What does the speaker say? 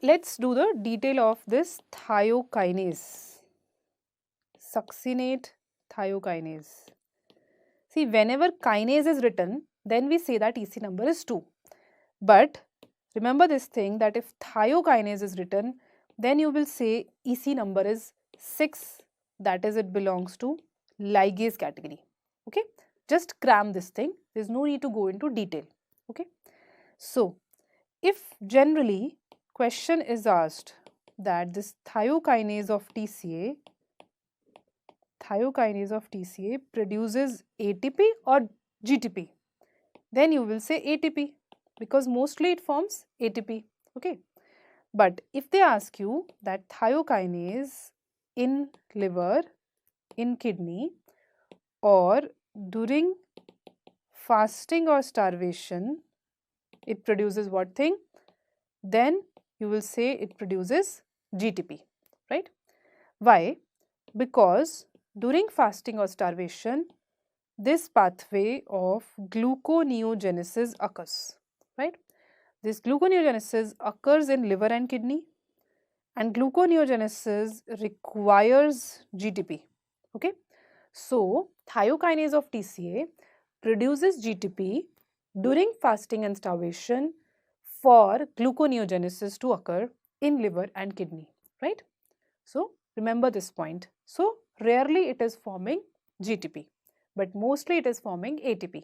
let's do the detail of this thiokinase, succinate thiokinase. See, whenever kinase is written, then we say that EC number is 2. But remember this thing, that if thiokinase is written, then you will say EC number is 6. That is, it belongs to ligase category. Okay, just cram this thing. There's no need to go into detail. Okay, so if generally question is asked that this thiokinase of TCA produces ATP or GTP, then you will say ATP, because mostly it forms ATP. Okay, but if they ask you that thiokinase in liver, in kidney, or during fasting or starvation, it produces what thing? Then you will say it produces GTP, right? Why? Because during fasting or starvation, this pathway of gluconeogenesis occurs, right? This gluconeogenesis occurs in liver and kidney, and gluconeogenesis requires GTP. Okay, so thiokinase of TCA produces GTP during fasting and starvation for gluconeogenesis to occur in liver and kidney, right? So remember this point. So rarely it is forming GTP, but mostly it is forming ATP.